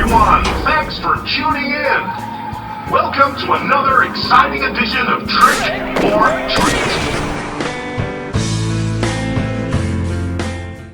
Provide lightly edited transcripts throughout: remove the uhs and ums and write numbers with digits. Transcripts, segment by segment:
everyone, thanks for tuning in. Welcome to another exciting edition of Trick or Treat.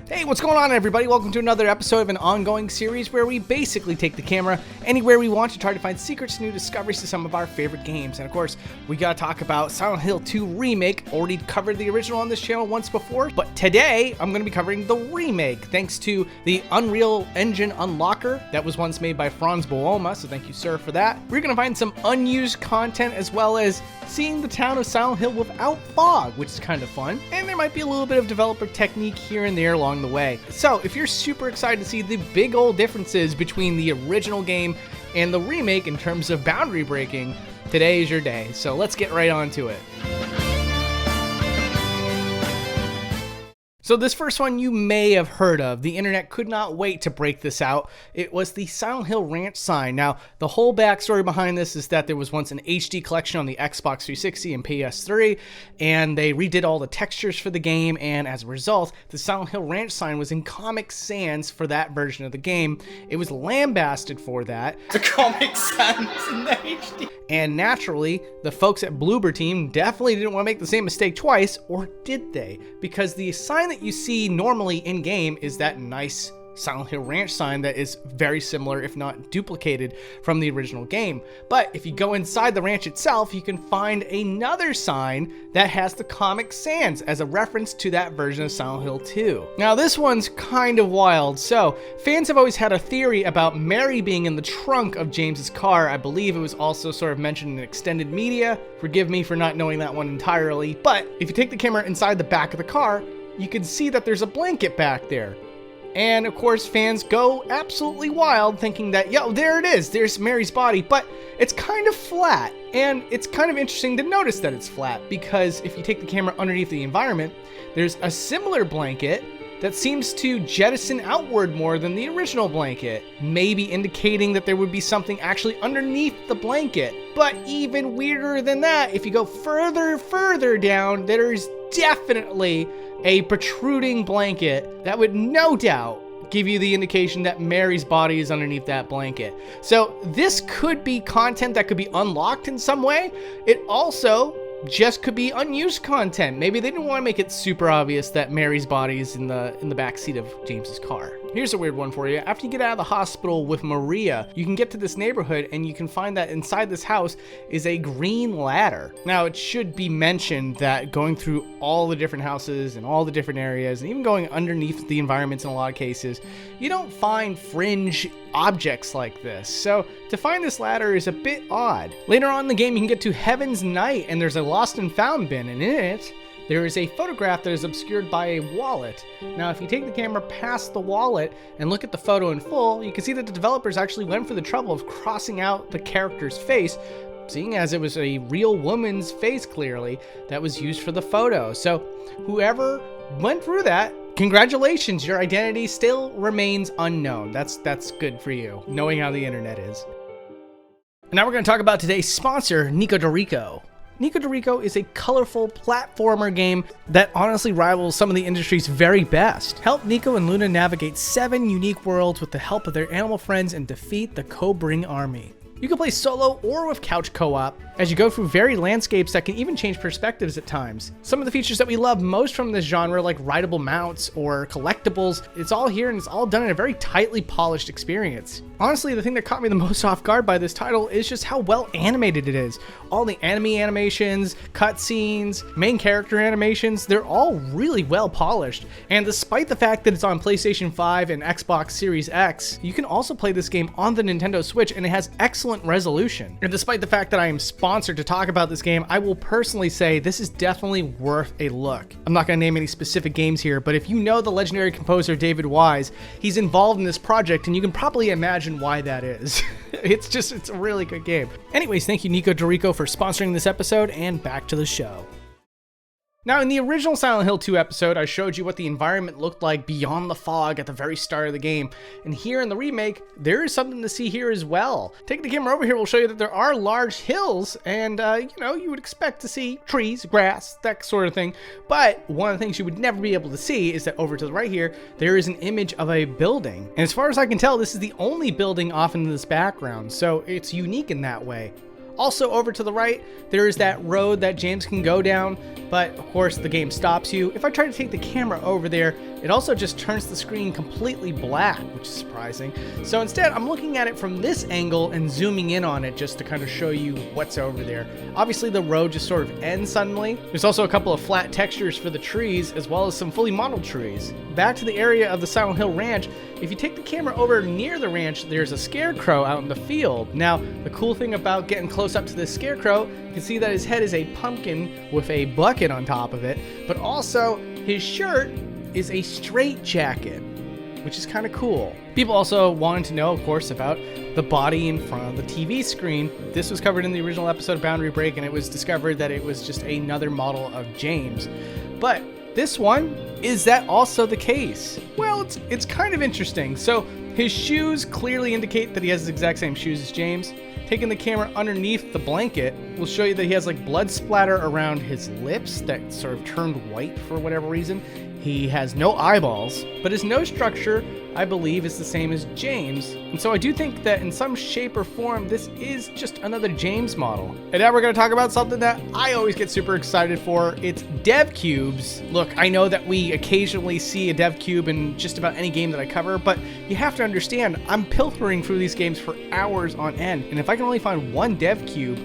Hey, what's going on, everybody? Welcome to another episode of an ongoing series where we basically take the camera anywhere we want to try to find secrets, new discoveries to some of our favorite games. And of course, we gotta talk about Silent Hill 2 Remake. Already covered the original on this channel once before, but today I'm gonna be covering the remake, thanks to the Unreal Engine Unlocker that was once made by Franz Booma, so thank you, sir, for that. We're gonna find some unused content as well as seeing the town of Silent Hill without fog, which is kind of fun. And there might be a little bit of developer technique here and there along the way. So if you're super excited to see the big old differences between the original game and the remake in terms of boundary breaking, today is your day. So let's get right on to it. So this first one you may have heard of. The internet could not wait to break this out. It was the Silent Hill Ranch sign. Now, the whole backstory behind this is that there was once an HD collection on the Xbox 360 and PS3, and they redid all the textures for the game, and as a result, the Silent Hill Ranch sign was in Comic Sans for that version of the game. It was lambasted for that. The Comic Sans in the HD. And naturally, the folks at Bloober Team definitely didn't want to make the same mistake twice, or did they? Because the sign that you see normally in-game is that nice Silent Hill Ranch sign that is very similar, if not duplicated, from the original game. But if you go inside the ranch itself, you can find another sign that has the Comic Sans as a reference to that version of Silent Hill 2. Now this one's kind of wild. So fans have always had a theory about Mary being in the trunk of James's car. I believe it was also sort of mentioned in extended media. Forgive me for not knowing that one entirely. But if you take the camera inside the back of the car, you can see that there's a blanket back there. And of course, fans go absolutely wild thinking that, yo, there it is, there's Mary's body, but it's kind of flat. And it's kind of interesting to notice that it's flat, because if you take the camera underneath the environment, there's a similar blanket that seems to jettison outward more than the original blanket, maybe indicating that there would be something actually underneath the blanket. But even weirder than that, if you go further down, there's definitely a protruding blanket that would no doubt give you the indication that Mary's body is underneath that blanket. So this could be content that could be unlocked in some way. It also just could be unused content. Maybe they didn't want to make it super obvious that Mary's body is in the backseat of James's car. Here's a weird one for you. After you get out of the hospital with Maria, you can get to this neighborhood and you can find that inside this house is a green ladder. Now, it should be mentioned that going through all the different houses and all the different areas, and even going underneath the environments in a lot of cases, you don't find fringe objects like this. So to find this ladder is a bit odd. Later on in the game, you can get to Heaven's Night and there's a lost and found bin, and in it, there is a photograph that is obscured by a wallet. Now, if you take the camera past the wallet and look at the photo in full, you can see that the developers actually went for the trouble of crossing out the character's face, seeing as it was a real woman's face, clearly, that was used for the photo. So whoever went through that, congratulations, your identity still remains unknown. That's good for you, knowing how the internet is. And now we're going to talk about today's sponsor, Nico Dorico. Nico Dorico is a colorful platformer game that honestly rivals some of the industry's very best. Help Nico and Luna navigate 7 unique worlds with the help of their animal friends and defeat the Cobring army. You can play solo or with couch co-op as you go through varied landscapes that can even change perspectives at times. Some of the features that we love most from this genre, like rideable mounts or collectibles, it's all here and it's all done in a very tightly polished experience. Honestly, the thing that caught me the most off guard by this title is just how well animated it is. All the enemy animations, cutscenes, main character animations, they're all really well polished. And despite the fact that it's on PlayStation 5 and Xbox Series X, you can also play this game on the Nintendo Switch and it has excellent resolution. And despite the fact that I am sponsored to talk about this game, I will personally say this is definitely worth a look. I'm not going to name any specific games here, but if you know the legendary composer David Wise, he's involved in this project and you can probably imagine why that is. It's a really good game. Anyways, thank you Nico Dorico for sponsoring this episode, and back to the show. Now, in the original Silent Hill 2 episode, I showed you what the environment looked like beyond the fog at the very start of the game. And here in the remake, there is something to see here as well. Taking the camera over here will show you that there are large hills, and you would expect to see trees, grass, that sort of thing. But one of the things you would never be able to see is that over to the right here, there is an image of a building. And as far as I can tell, this is the only building off in this background, so it's unique in that way. Also over to the right, there is that road that James can go down, but of course the game stops you. If I try to take the camera over there, it also just turns the screen completely black, which is surprising. So instead, I'm looking at it from this angle and zooming in on it just to kind of show you what's over there. Obviously the road just sort of ends suddenly. There's also a couple of flat textures for the trees, as well as some fully modeled trees. Back to the area of the Silent Hill Ranch, if you take the camera over near the ranch, there's a scarecrow out in the field. Now, the cool thing about getting close up to this scarecrow, you can see that his head is a pumpkin with a bucket on top of it, but also his shirt is a straight jacket, which is kind of cool. People also wanted to know, of course, about the body in front of the TV screen. This was covered in the original episode of Boundary Break, and it was discovered that it was just another model of James. But this one, is that also the case? Well, it's kind of interesting. So his shoes clearly indicate that he has the exact same shoes as James. Taking the camera underneath the blanket will show you that he has like blood splatter around his lips that sort of turned white for whatever reason. He has no eyeballs, but his nose structure, I believe, is the same as James. And so I do think that in some shape or form, this is just another James model. And now we're going to talk about something that I always get super excited for. It's dev cubes. Look, I know that we occasionally see a dev cube in just about any game that I cover, but you have to understand, I'm pilfering through these games for hours on end. And if I can only find one dev cube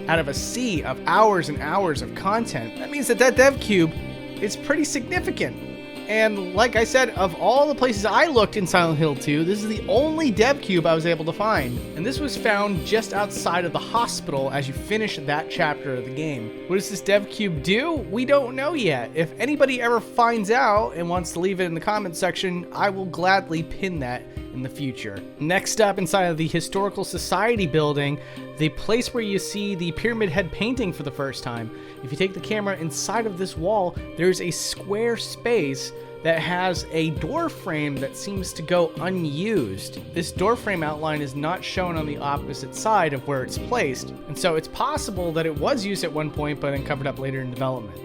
out of a sea of hours and hours of content, that means that dev cube is pretty significant. And like I said, of all the places I looked in Silent Hill 2, this is the only dev cube I was able to find. And this was found just outside of the hospital as you finish that chapter of the game. What does this dev cube do? We don't know yet. If anybody ever finds out and wants to leave it in the comment section, I will gladly pin that in the future. Next up, inside of the Historical Society building, the place where you see the Pyramid Head painting for the first time. If you take the camera inside of this wall, there's a square space that has a door frame that seems to go unused. This door frame outline is not shown on the opposite side of where it's placed, and so it's possible that it was used at one point but then covered up later in development.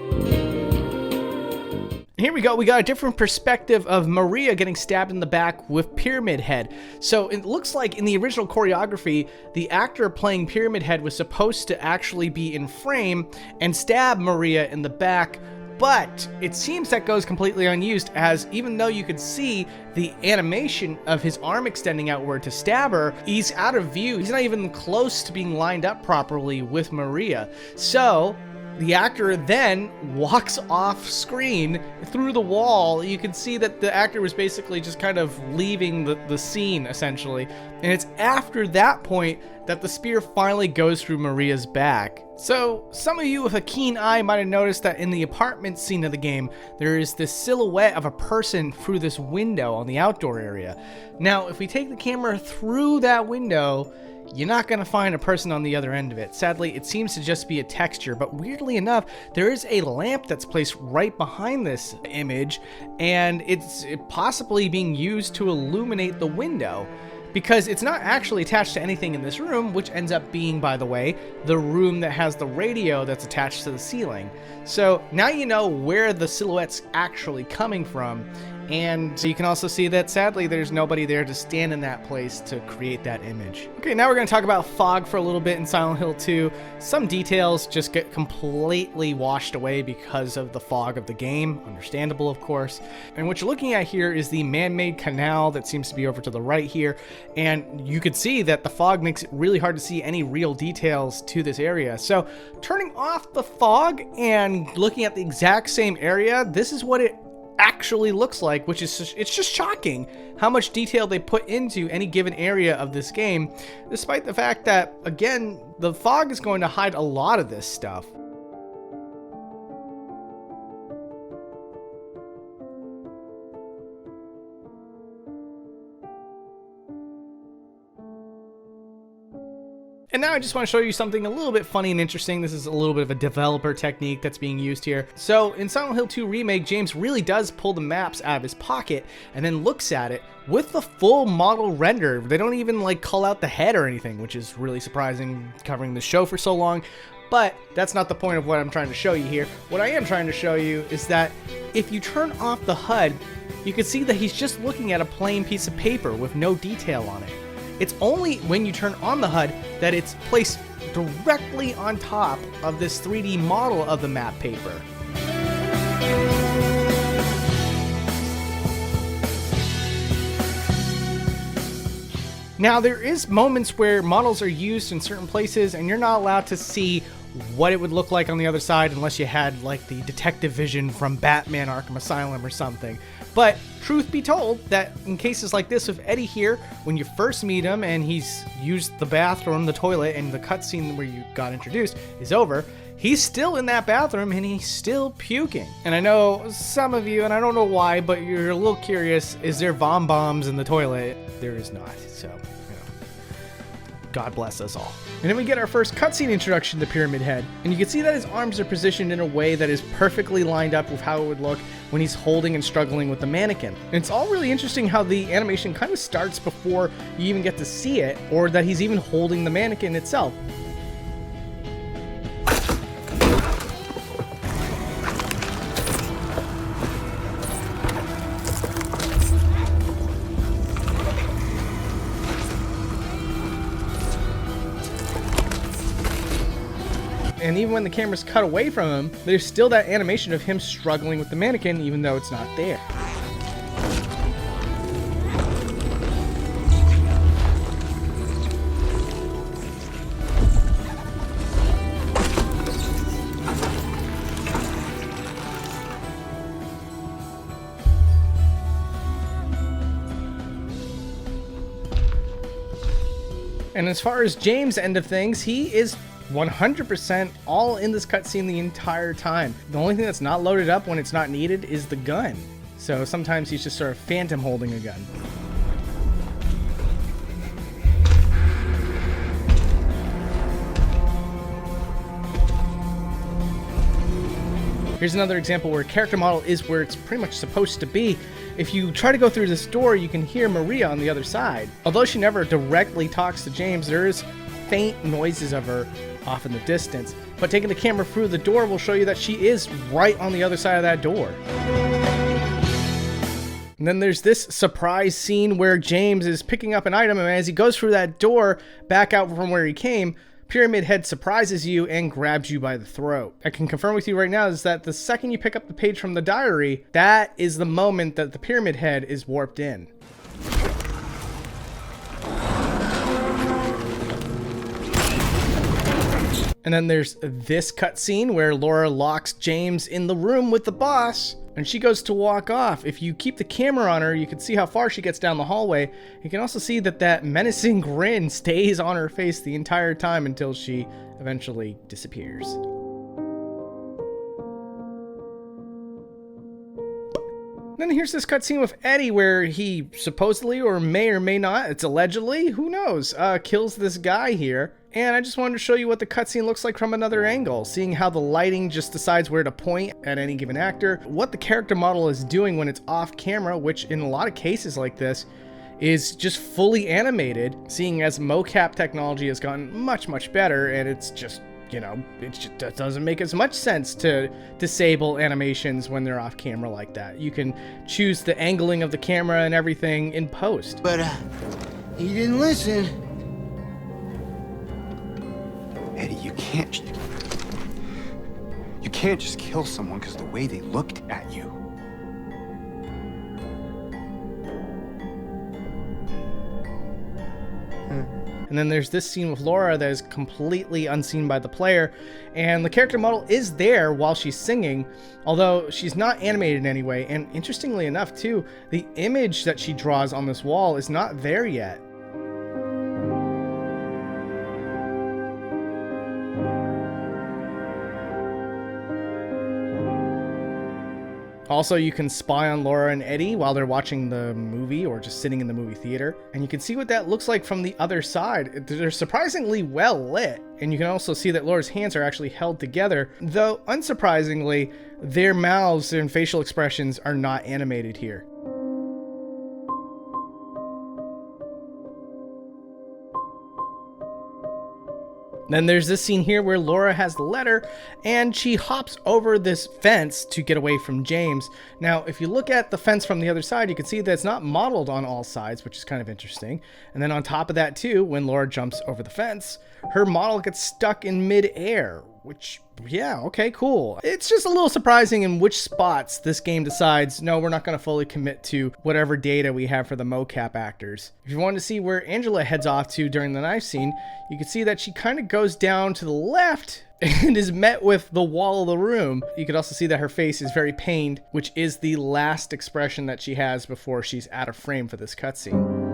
Here we go, we got a different perspective of Maria getting stabbed in the back with Pyramid Head. So it looks like in the original choreography, the actor playing Pyramid Head was supposed to actually be in frame and stab Maria in the back, but it seems that goes completely unused, as even though you could see the animation of his arm extending outward to stab her, he's out of view. He's not even close to being lined up properly with Maria. So the actor then walks off screen through the wall. You can see that the actor was basically just kind of leaving the scene, essentially. And it's after that point that the spear finally goes through Maria's back. So some of you with a keen eye might have noticed that in the apartment scene of the game, there is this silhouette of a person through this window on the outdoor area. Now, if we take the camera through that window, you're not going to find a person on the other end of it. Sadly, it seems to just be a texture, but weirdly enough, there is a lamp that's placed right behind this image, and it's possibly being used to illuminate the window, because it's not actually attached to anything in this room, which ends up being, by the way, the room that has the radio that's attached to the ceiling. So now you know where the silhouette's actually coming from. And you can also see that, sadly, there's nobody there to stand in that place to create that image. Okay, now we're going to talk about fog for a little bit in Silent Hill 2. Some details just get completely washed away because of the fog of the game. Understandable, of course. And what you're looking at here is the man-made canal that seems to be over to the right here. And you can see that the fog makes it really hard to see any real details to this area. So turning off the fog and looking at the exact same area, this is what it actually looks like, which is it's just shocking how much detail they put into any given area of this game, despite the fact that, again, the fog is going to hide a lot of this stuff. And now I just want to show you something a little bit funny and interesting. This is a little bit of a developer technique that's being used here. So in Silent Hill 2 Remake, James really does pull the maps out of his pocket and then looks at it with the full model render. They don't even like cull out the head or anything, which is really surprising covering the show for so long. But that's not the point of what I'm trying to show you here. What I am trying to show you is that if you turn off the HUD, you can see that he's just looking at a plain piece of paper with no detail on it. It's only when you turn on the HUD that it's placed directly on top of this 3D model of the map paper. Now, there is moments where models are used in certain places and you're not allowed to see what it would look like on the other side unless you had like the detective vision from Batman Arkham Asylum or something. But truth be told, that in cases like this with Eddie here, when you first meet him and he's used the bathroom, the toilet, and the cutscene where you got introduced is over, he's still in that bathroom and he's still puking. And I know some of you, and I don't know why, but you're a little curious, is there vom bombs in the toilet? There is not, so, God bless us all. And then we get our first cutscene introduction to Pyramid Head, and you can see that his arms are positioned in a way that is perfectly lined up with how it would look when he's holding and struggling with the mannequin. And it's all really interesting how the animation kind of starts before you even get to see it, or that he's even holding the mannequin itself. And even when the camera's cut away from him, there's still that animation of him struggling with the mannequin, even though it's not there. And as far as James' end of things, he is 100% all in this cutscene the entire time. The only thing that's not loaded up when it's not needed is the gun. So sometimes he's just sort of phantom holding a gun. Here's another example where a character model is where it's pretty much supposed to be. If you try to go through this door, you can hear Maria on the other side. Although she never directly talks to James, there is faint noises of her off in the distance, but taking the camera through the door will show you that she is right on the other side of that door. And then there's this surprise scene where James is picking up an item, and as he goes through that door back out from where he came, Pyramid Head surprises you and grabs you by the throat. I can confirm with you right now is that the second you pick up the page from the diary, that is the moment that the Pyramid Head is warped in. And then there's this cutscene where Laura locks James in the room with the boss, and she goes to walk off. If you keep the camera on her, you can see how far she gets down the hallway. You can also see that that menacing grin stays on her face the entire time until she eventually disappears. Then here's this cutscene with Eddie where he supposedly, or may not, it's allegedly, who knows, kills this guy here. And I just wanted to show you what the cutscene looks like from another angle, seeing how the lighting just decides where to point at any given actor, what the character model is doing when it's off camera, which in a lot of cases like this is just fully animated, seeing as mocap technology has gotten much, much better, and it's just, you know, it just doesn't make as much sense to disable animations when they're off camera like that. You can choose the angling of the camera and everything in post. But he didn't listen. Eddie, you can't just kill someone because of the way they looked at you. And then there's this scene with Laura that is completely unseen by the player, and the character model is there while she's singing, although she's not animated in any way. And interestingly enough too, the image that she draws on this wall is not there yet. Also, you can spy on Laura and Eddie while they're watching the movie or just sitting in the movie theater. And you can see what that looks like from the other side. They're surprisingly well lit. And you can also see that Laura's hands are actually held together, though unsurprisingly, their mouths and facial expressions are not animated here. Then there's this scene here where Laura has the letter and she hops over this fence to get away from James. Now, if you look at the fence from the other side, you can see that it's not modeled on all sides, which is kind of interesting. And then on top of that too, when Laura jumps over the fence, her model gets stuck in mid-air, which, yeah, okay, cool. It's just a little surprising in which spots this game decides, no, we're not going to fully commit to whatever data we have for the mocap actors. If you want to see where Angela heads off to during the knife scene, you can see that she kind of goes down to the left and is met with the wall of the room. You could also see that her face is very pained, which is the last expression that she has before she's out of frame for this cutscene.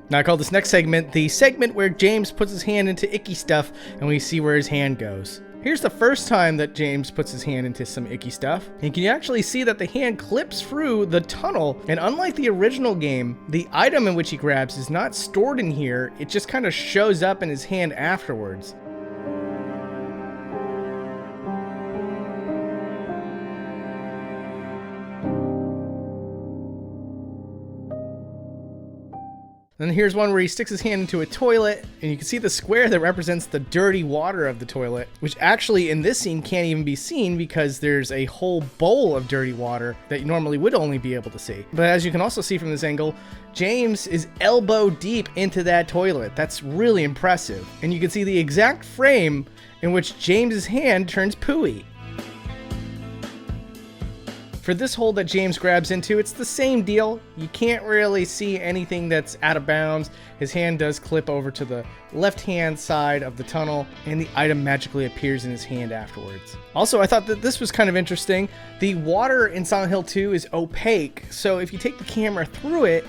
Now I call this next segment the segment where James puts his hand into icky stuff and we see where his hand goes. Here's the first time that James puts his hand into some icky stuff. And you can actually see that the hand clips through the tunnel. And unlike the original game, the item in which he grabs is not stored in here. It just kind of shows up in his hand afterwards. Then here's one where he sticks his hand into a toilet, and you can see the square that represents the dirty water of the toilet, which actually in this scene can't even be seen because there's a whole bowl of dirty water that you normally would only be able to see. But as you can also see from this angle, James is elbow deep into that toilet. That's really impressive. And you can see the exact frame in which James's hand turns pooey. For this hole that James grabs into, it's the same deal. You can't really see anything that's out of bounds. His hand does clip over to the left-hand side of the tunnel, and the item magically appears in his hand afterwards. Also, I thought that this was kind of interesting. The water in Silent Hill 2 is opaque, so if you take the camera through it,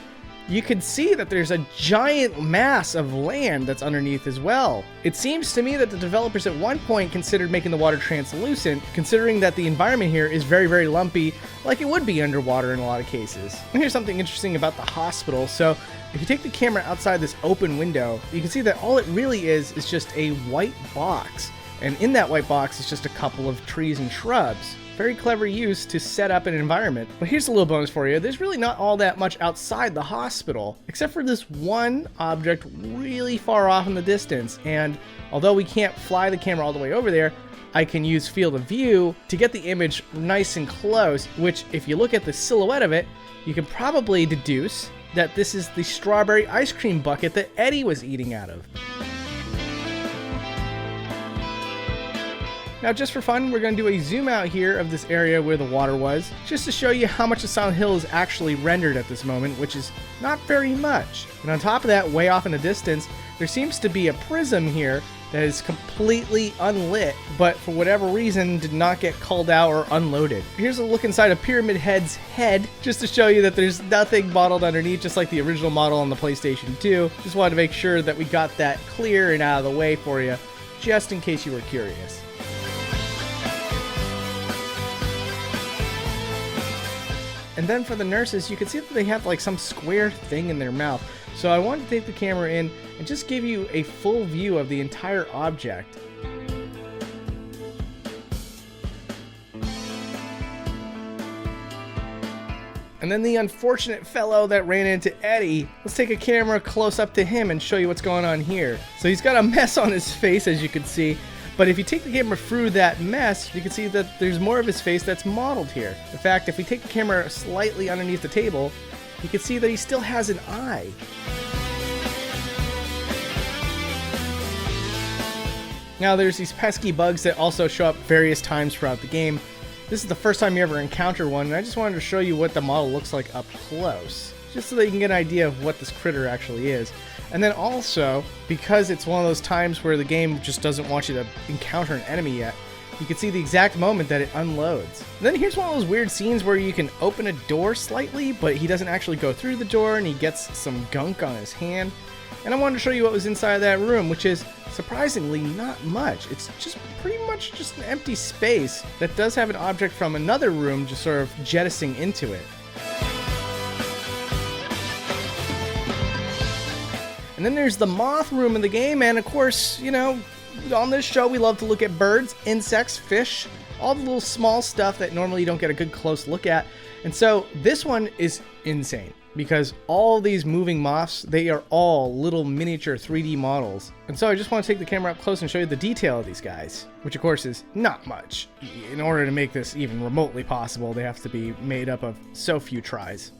you can see that there's a giant mass of land that's underneath as well. It seems to me that the developers at one point considered making the water translucent, considering that the environment here is very, very lumpy, like it would be underwater in a lot of cases. And here's something interesting about the hospital. So if you take the camera outside this open window, you can see that all it really is just a white box. And in that white box is just a couple of trees and shrubs. Very clever use to set up an environment. But here's a little bonus for you. There's really not all that much outside the hospital, except for this one object really far off in the distance. And although we can't fly the camera all the way over there, I can use field of view to get the image nice and close, which if you look at the silhouette of it, you can probably deduce that this is the strawberry ice cream bucket that Eddie was eating out of. Now, just for fun, we're going to do a zoom out here of this area where the water was, just to show you how much of Silent Hill is actually rendered at this moment, which is not very much. And on top of that, way off in the distance, there seems to be a prism here that is completely unlit, but for whatever reason did not get called out or unloaded. Here's a look inside a Pyramid Head's head, just to show you that there's nothing modeled underneath, just like the original model on the PlayStation 2. Just wanted to make sure that we got that clear and out of the way for you, just in case you were curious. And then for the nurses, you can see that they have like some square thing in their mouth. So I wanted to take the camera in and just give you a full view of the entire object. And then the unfortunate fellow that ran into Eddie, let's take a camera close up to him and show you what's going on here. So he's got a mess on his face, as you can see. But if you take the camera through that mess, you can see that there's more of his face that's modeled here. In fact, if we take the camera slightly underneath the table, you can see that he still has an eye. Now there's these pesky bugs that also show up various times throughout the game. This is the first time you ever encounter one, and I just wanted to show you what the model looks like up close, just so that you can get an idea of what this critter actually is. And then also, because it's one of those times where the game just doesn't want you to encounter an enemy yet, you can see the exact moment that it unloads. And then here's one of those weird scenes where you can open a door slightly, but he doesn't actually go through the door and he gets some gunk on his hand. And I wanted to show you what was inside of that room, which is surprisingly not much. It's just pretty much just an empty space that does have an object from another room just sort of jettisoning into it. And then there's the moth room in the game, and of course, you know, on this show we love to look at birds, insects, fish, all the little small stuff that normally you don't get a good close look at. And so this one is insane because all these moving moths, they are all little miniature 3D models. And so I just want to take the camera up close and show you the detail of these guys, which of course is not much. In order to make this even remotely possible, they have to be made up of so few tries.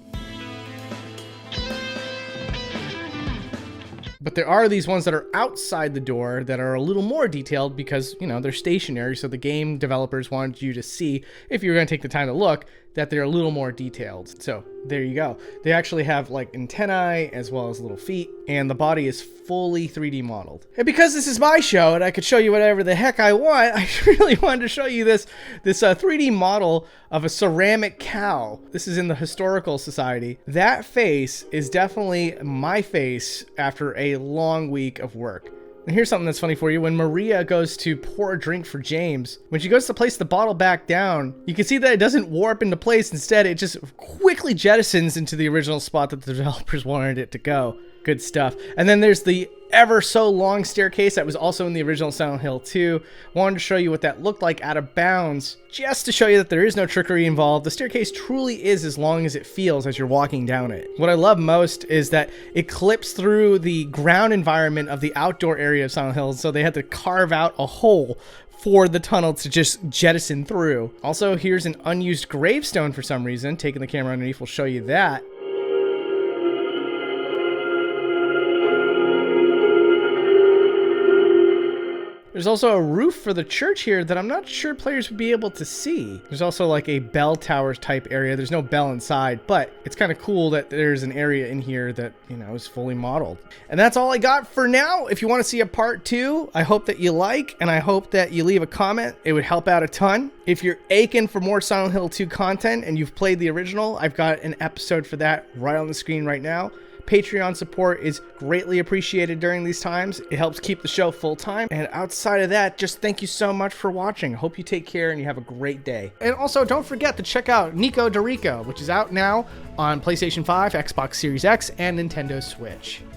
But there are these ones that are outside the door that are a little more detailed because, you know, they're stationary. So the game developers wanted you to see, if you're going to take the time to look, that they're a little more detailed. So there you go. They actually have like antennae as well as little feet, and the body is fully 3D modeled. And because this is my show and I could show you whatever the heck I want, I really wanted to show you this 3D model of a ceramic cow. This is in the Historical Society. That face is definitely my face after a long week of work. And here's something that's funny for you. When Maria goes to pour a drink for James, when she goes to place the bottle back down, you can see that it doesn't warp into place. Instead, it just quickly jettisons into the original spot that the developers wanted it to go. Good stuff. And then there's the ever so long staircase that was also in the original Silent Hill 2. Wanted to show you what that looked like out of bounds, just to show you that there is no trickery involved. The staircase truly is as long as it feels as you're walking down it. What I love most is that it clips through the ground environment of the outdoor area of Silent Hill, so they had to carve out a hole for the tunnel to just jettison through. Also, here's an unused gravestone for some reason. Taking the camera underneath will show you that. There's also a roof for the church here that I'm not sure players would be able to see. There's also like a bell tower type area. There's no bell inside, but it's kind of cool that there's an area in here that, you know, is fully modeled. And that's all I got for now. If you want to see a part 2, I hope that you like, and I hope that you leave a comment. It would help out a ton. If you're aching for more Silent Hill 2 content and you've played the original, I've got an episode for that right on the screen right now. Patreon support is greatly appreciated during these times. It helps keep the show full time. And outside of that, just thank you so much for watching. I hope you take care and you have a great day. And also, don't forget to check out Nico Dorico, which is out now on PlayStation 5, Xbox Series X, and Nintendo Switch.